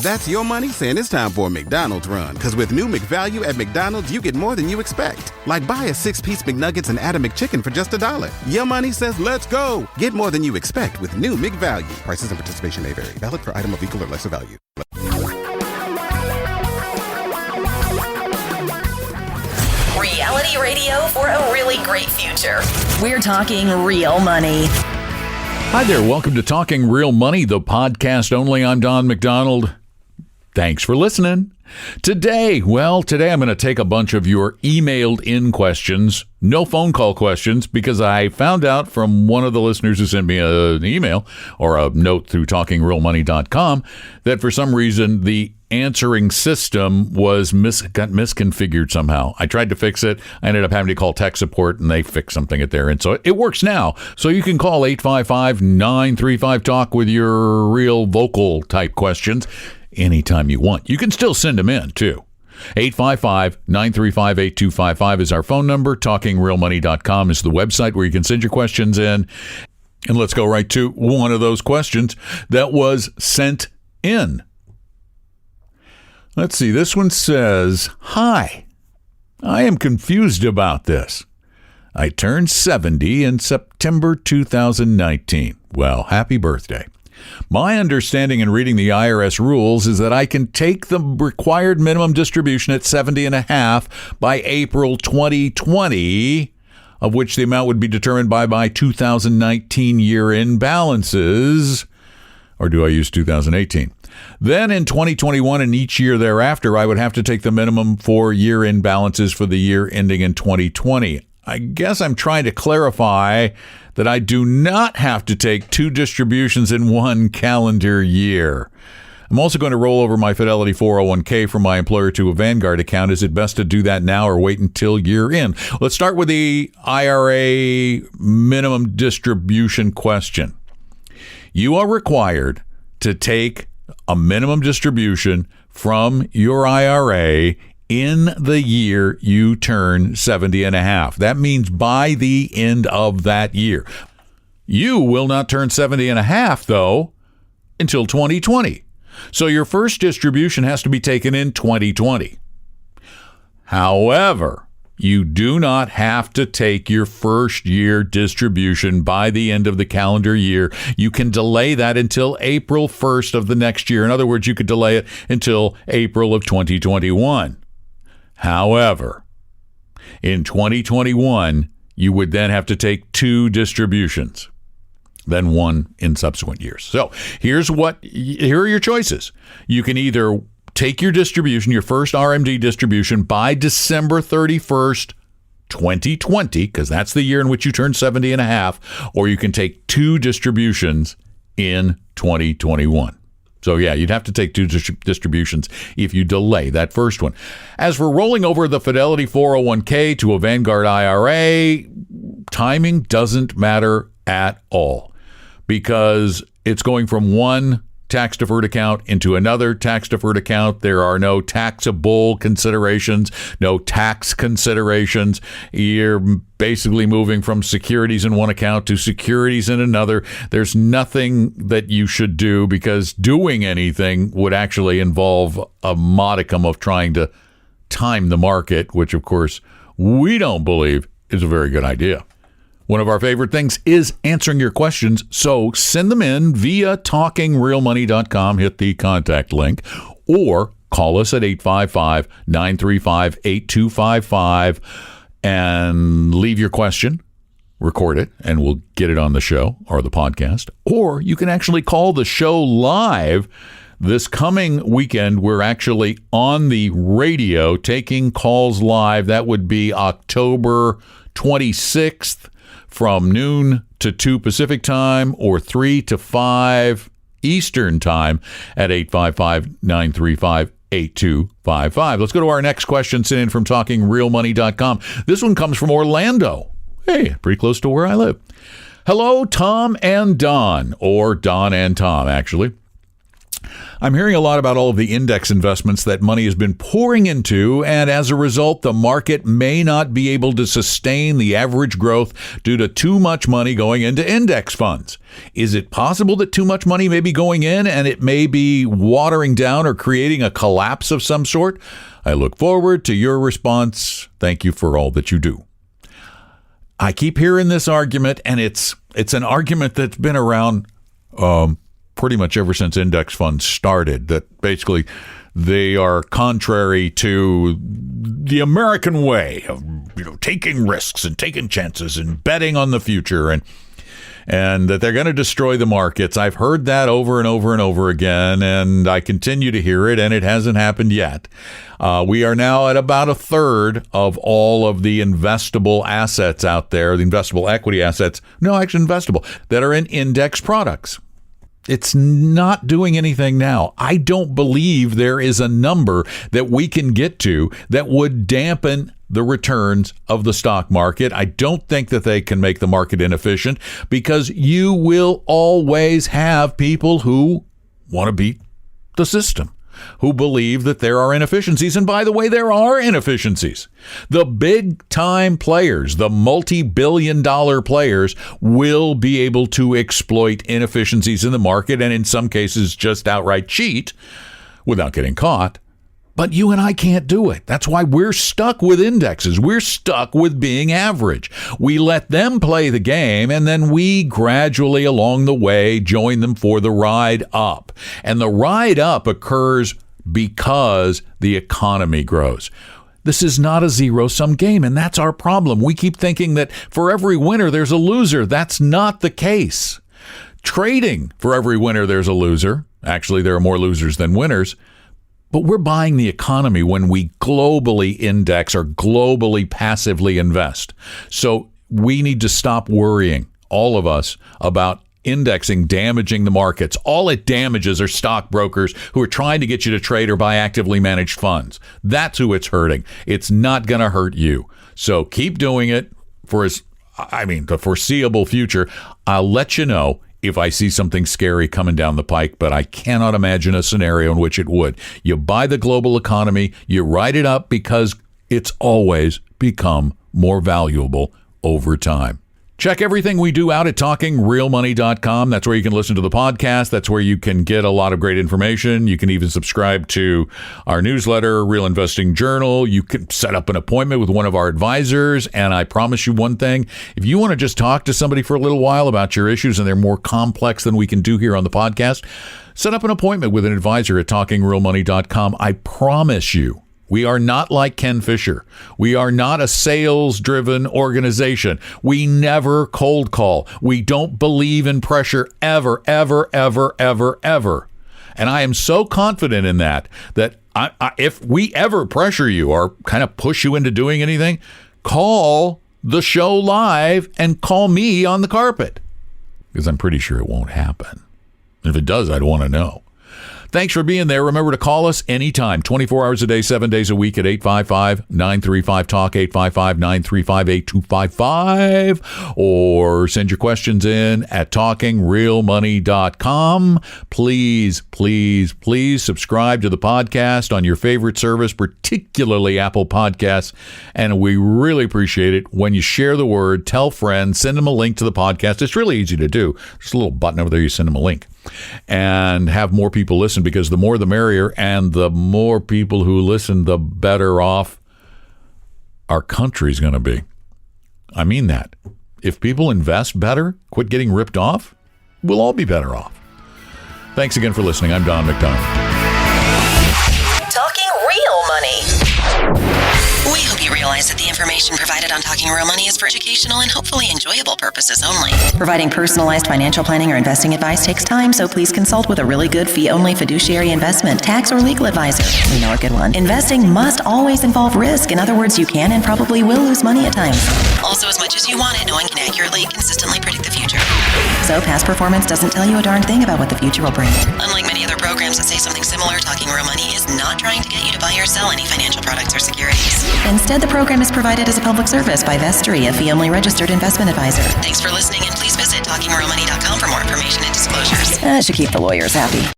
That's your money saying it's time for a McDonald's run. Because with new McValue at McDonald's, you get more than you expect. Like buy a 6-piece McNuggets and add a McChicken for just $1. Your money says let's go. Get more than you expect with new McValue. Prices and participation may vary. Valid for item of equal or lesser value. Reality radio for a really great future. We're talking real money. Hi there. Welcome to Talking Real Money, the podcast only. I'm Don McDonald. Thanks for listening. Today I'm going to take a bunch of your emailed in questions, no phone call questions, because I found out from one of the listeners who sent me an email or a note through talkingrealmoney.com that for some reason the answering system got misconfigured somehow. I tried to fix it. I ended up having to call tech support and they fixed something at their end. So it works now. So you can call 855-935-TALK with your real vocal type questions anytime you want. You can still send them in too. 855-935-8255 is our phone number. TalkingRealMoney.com is the website where you can send your questions in. And let's go right to one of those questions that was sent in. Let's see. This one says, "Hi, I am confused about this. I turned 70 in September 2019. Well, happy birthday. My understanding in reading the IRS rules is that I can take the required minimum distribution at 70 and a half by April 2020, of which the amount would be determined by my 2019 year-end balances. Or do I use 2018? Then in 2021 and each year thereafter, I would have to take the minimum for year-end balances for the year ending in 2020. I guess I'm trying to clarify that I do not have to take two distributions in one calendar year. I'm also going to roll over my Fidelity 401k from my employer to a Vanguard account. Is it best to do that now or wait until year end?" Let's start with the IRA minimum distribution question. You are required to take a minimum distribution from your IRA in the year you turn 70 and a half. That means by the end of that year. You will not turn 70 and a half, though, until 2020. So your first distribution has to be taken in 2020. However, you do not have to take your first year distribution by the end of the calendar year. You can delay that until April 1st of the next year. In other words, you could delay it until April of 2021. However, in 2021, you would then have to take two distributions, then one in subsequent years. So here are your choices. You can either take your distribution, your first RMD distribution, by December 31st, 2020, because that's the year in which you turn 70 and a half, or you can take two distributions in 2021. So, yeah, you'd have to take two distributions if you delay that first one. As for rolling over the Fidelity 401k to a Vanguard IRA, timing doesn't matter at all because it's going from one tax-deferred account into another tax-deferred account. There are no taxable considerations, no tax considerations. You're basically moving from securities in one account to securities in another. There's nothing that you should do because doing anything would actually involve a modicum of trying to time the market, which, of course, we don't believe is a very good idea. One of our favorite things is answering your questions, so send them in via talkingrealmoney.com. Hit the contact link, or call us at 855-935-8255 and leave your question, record it, and we'll get it on the show or the podcast. Or you can actually call the show live. This coming weekend, we're actually on the radio taking calls live. That would be October 26th. From noon to 2 Pacific time or 3 to 5 Eastern time at 855-935-8255. Let's go to our next question sent in from TalkingRealMoney.com. This one comes from Orlando. Hey, pretty close to where I live. Hello, Tom and Don, or Don and Tom, actually. I'm hearing a lot about all of the index investments that money has been pouring into, and as a result, the market may not be able to sustain the average growth due to too much money going into index funds. Is it possible that too much money may be going in and it may be watering down or creating a collapse of some sort? I look forward to your response. Thank you for all that you do. I keep hearing this argument, and it's an argument that's been around pretty much ever since index funds started, that basically they are contrary to the American way of, taking risks and taking chances and betting on the future, and that they're going to destroy the markets. I've heard that over and over and over again, and I continue to hear it, and it hasn't happened yet. We are now at about a third of all of the investable assets out there, the investable equity assets, investable, that are in index products. It's not doing anything now. I don't believe there is a number that we can get to that would dampen the returns of the stock market. I don't think that they can make the market inefficient, because you will always have people who want to beat the system, who believe that there are inefficiencies. And by the way, there are inefficiencies. The big time players, the multi-billion-dollar players, will be able to exploit inefficiencies in the market, and in some cases just outright cheat without getting caught. But you and I can't do it. That's why we're stuck with indexes. We're stuck with being average. We let them play the game, and then we gradually along the way join them for the ride up. And the ride up occurs because the economy grows. This is not a zero-sum game, and that's our problem. We keep thinking that for every winner, there's a loser. That's not the case. Trading, for every winner, there's a loser. Actually, there are more losers than winners. But we're buying the economy when we globally index or globally passively invest. So we need to stop worrying, all of us, about indexing damaging the markets. All it damages are stockbrokers who are trying to get you to trade or buy actively managed funds. That's who it's hurting. It's not going to hurt you. So keep doing it for the foreseeable future. I'll let you know if I see something scary coming down the pike, but I cannot imagine a scenario in which it would. You buy the global economy, you ride it up, because it's always become more valuable over time. Check everything we do out at talkingrealmoney.com. That's where you can listen to the podcast. That's where you can get a lot of great information. You can even subscribe to our newsletter, Real Investing Journal. You can set up an appointment with one of our advisors. And I promise you one thing, if you want to just talk to somebody for a little while about your issues, and they're more complex than we can do here on the podcast, set up an appointment with an advisor at talkingrealmoney.com. I promise you, we are not like Ken Fisher. We are not a sales-driven organization. We never cold call. We don't believe in pressure ever, ever, ever, ever, ever. And I am so confident in that if we ever pressure you or kind of push you into doing anything, call the show live and call me on the carpet, because I'm pretty sure it won't happen. If it does, I'd want to know. Thanks for being there. Remember to call us anytime, 24 hours a day, 7 days a week at 855-935-TALK, 855-935-8255, or send your questions in at talkingrealmoney.com. Please, please, please subscribe to the podcast on your favorite service, particularly Apple Podcasts, and we really appreciate it when you share the word, tell friends, send them a link to the podcast. It's really easy to do. There's a little button over there, you send them a link, and have more people listen, because the more the merrier, and the more people who listen, the better off our country's going to be. I mean that. If people invest better, quit getting ripped off, we'll all be better off. Thanks again for listening. I'm Don McDonough. Talking real money. We hope you realize that the information provided on Talking Real Money is for educational and hopefully enjoyable purposes only. Providing personalized financial planning or investing advice takes time, so please consult with a really good fee-only fiduciary investment, tax, or legal advisor. We know a good one. Investing must always involve risk. In other words, you can and probably will lose money at times. Also, as much as you want it, no one can accurately, consistently predict the future. So past performance doesn't tell you a darn thing about what the future will bring. Unlike many other programs that say something similar, Talking Real Money is not trying to get you to buy or sell any financial products or securities. Instead, the program is provided as a public service by Vestry, a fee-only registered investment advisor. Thanks for listening, and please visit talkingrealmoney.com for more information and disclosures. That should keep the lawyers happy.